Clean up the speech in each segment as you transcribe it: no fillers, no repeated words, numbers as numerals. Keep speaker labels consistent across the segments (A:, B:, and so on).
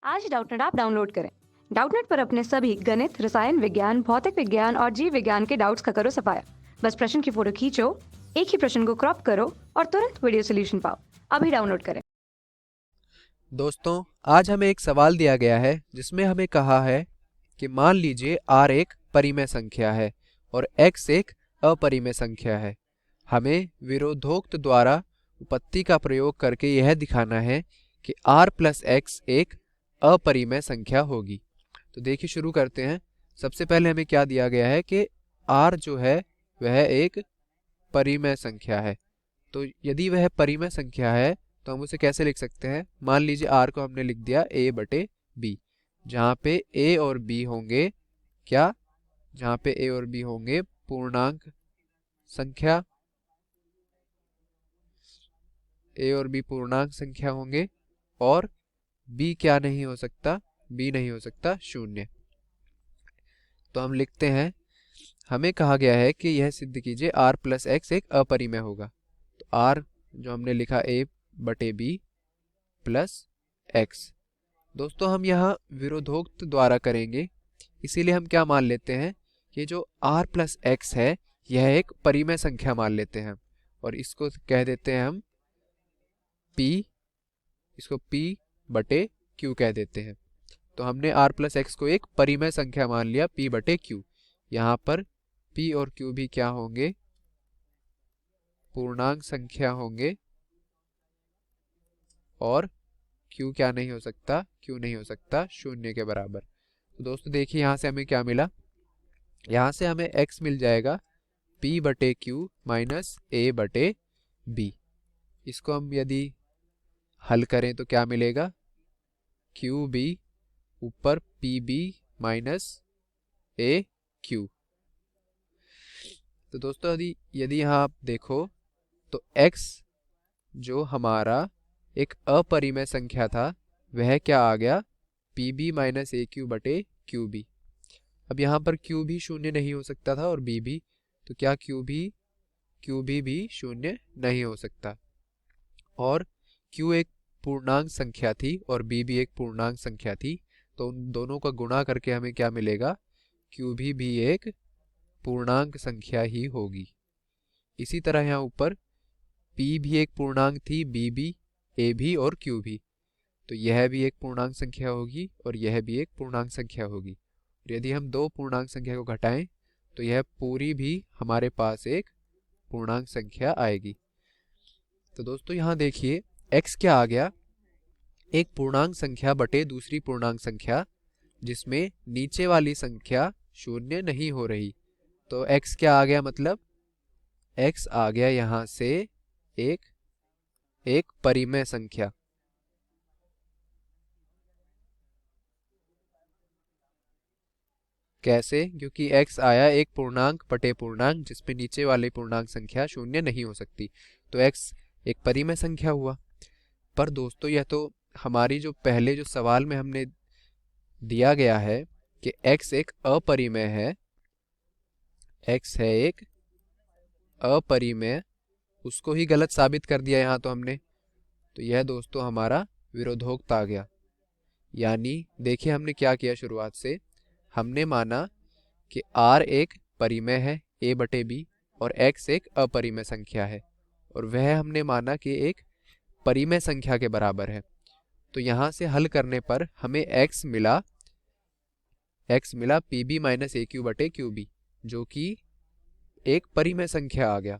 A: आज Doubtnut app download करें। Doubtnut पर अपने सभी गणित, रसायन विज्ञान, भौतिक विज्ञान और जीव विज्ञान के डाउट्स का करो सफाया। बस प्रश्न की फोटो खींचो, एक ही प्रश्न को क्रॉप करो और तुरंत वीडियो सोल्यूशन पाओ। अभी डाउनलोड करें।
B: दोस्तों, आज हमें एक सवाल दिया गया है जिसमें हमें कहा है कि मान लीजिए r एक परिमेय संख्या है और x एक अपरिमेय संख्या है। हमें विरोधोक्त द्वारा उपपत्ति का प्रयोग करके यह दिखाना है कि r प्लस x एक अपरिमेय संख्या होगी। तो देखिए, शुरू करते हैं। सबसे पहले हमें क्या दिया गया है कि r जो है वह एक परिमेय संख्या है। तो यदि वह परिमेय संख्या है तो हम उसे कैसे लिख सकते हैं? मान लीजिए r को हमने लिख दिया a बटे b, जहाँ पे a और b होंगे क्या? जहाँ पे a और b होंगे पूर्णांक संख्या, a और b पूर्णांक संख्या होंगे और b क्या नहीं हो सकता? b नहीं हो सकता शून्य। तो हम लिखते हैं, हमें कहा गया है कि यह सिद्ध कीजिए r प्लस x एक अपरिमेय होगा। तो r जो हमने लिखा a बटे b प्लस x। दोस्तों, हम यहाँ विरोधोक्त द्वारा करेंगे, इसीलिए हम क्या मान लेते हैं कि जो r प्लस x है यह एक परिमेय संख्या मान लेते हैं और इसको कह देते हैं हम p, इसको p बटे q कह देते हैं। तो हमने r प्लस x को एक परिमेय संख्या मान लिया p बटे q। यहाँ पर p और q भी क्या होंगे? पूर्णांक संख्या होंगे और q क्या नहीं हो सकता? q नहीं हो सकता शून्य के बराबर। तो दोस्तों देखिए, यहाँ से हमें क्या मिला? यहाँ से हमें x मिल जाएगा p बटे q माइनस a बटे b। इसको हम यदि हल करें तो क्या मिलेगा? qb ऊपर pb माइनस aq। तो दोस्तों यदि यहाँ आप देखो तो x जो हमारा एक अपरिमेय संख्या था वह क्या आ गया? pb माइनस aq बटे qb। अब यहाँ पर q भी शून्य नहीं हो सकता था और b भी, तो क्या qb भी शून्य नहीं हो सकता। और q एक पूर्णांक संख्या थी और b भी एक पूर्णांक संख्या थी, तो उन दोनों का गुणा करके हमें क्या मिलेगा? qb भी एक पूर्णांक संख्या ही होगी। इसी तरह यहाँ ऊपर p भी एक पूर्णांक थी, b भी, a भी और q भी, तो यह भी एक पूर्णांक संख्या होगी और यह भी एक पूर्णांक संख्या होगी। और यदि हम दो पूर्णांक संख्या को घटाएं तो यह पूरी भी हमारे पास एक पूर्णांक संख्या आएगी। तो दोस्तों यहाँ देखिए, x क्या आ गया? एक पूर्णांक संख्या बटे दूसरी पूर्णांक संख्या जिसमें नीचे वाली संख्या शून्य नहीं हो रही। तो x क्या आ गया? मतलब x आ गया यहाँ से एक परिमेय संख्या। कैसे? क्योंकि x आया एक पूर्णांक बटे पूर्णांक जिसमें नीचे वाली पूर्णांक संख्या शून्य नहीं हो सकती, तो x एक परिमेय संख्या हुआ। पर दोस्तों, यह तो हमारी जो पहले जो सवाल में हमने दिया गया है कि x एक अपरिमेय है, x है एक अपरिमेय, उसको ही गलत साबित कर दिया यहाँ तो हमने। तो यह दोस्तों हमारा विरोधोक्त आ गया। यानी देखिए, हमने क्या किया? शुरुआत से हमने माना कि r एक परिमेय है a बटे b और x एक अपरिमेय संख्या है, और वह हमने माना कि एक परिमेय संख्या के बराबर है। तो यहाँ से हल करने पर हमें x मिला pb माइनस aq बटे qb, जो कि एक परिमेय संख्या आ गया।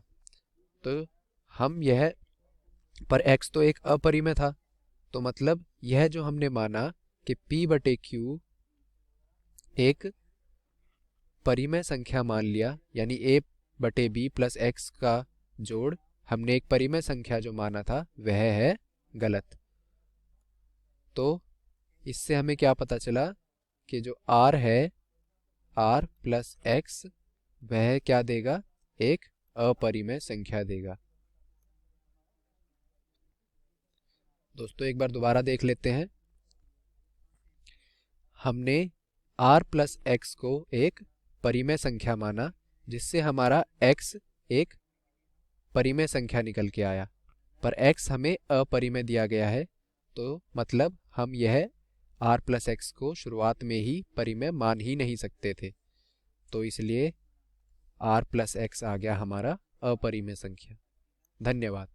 B: तो हम यह, पर x तो एक अपरिमेय था, तो मतलब यह जो हमने माना कि p बटे q एक परिमेय संख्या मान लिया, यानी a बटे b प्लस x का जोड़ हमने एक परिमेय संख्या जो माना था वह है गलत। तो इससे हमें क्या पता चला कि जो r है, r प्लस x, वह क्या देगा? एक अपरिमेय संख्या देगा। दोस्तों एक बार दोबारा देख लेते हैं। हमने r प्लस x को एक परिमेय संख्या माना, जिससे हमारा x एक परिमेय संख्या निकल के आया, पर x हमें अपरिमेय दिया गया है, तो मतलब हम यह आर प्लस एक्स को शुरुआत में ही परिमेय मान ही नहीं सकते थे, तो इसलिए आर प्लस एक्स आ गया हमारा अपरिमेय संख्या। धन्यवाद।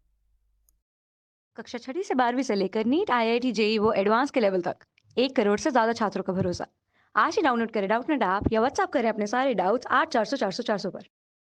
A: कक्षा 6वीं से 12वीं से लेकर नीट, IIT, जेई वो एडवांस के लेवल तक 1 करोड़ से ज्यादा छात्रों का भरोसा। आज ही डाउनलोड करें डाउटनेट ऐप या व्हाट्सएप करें अपने सारे डाउट्स 8400 400 400 पर।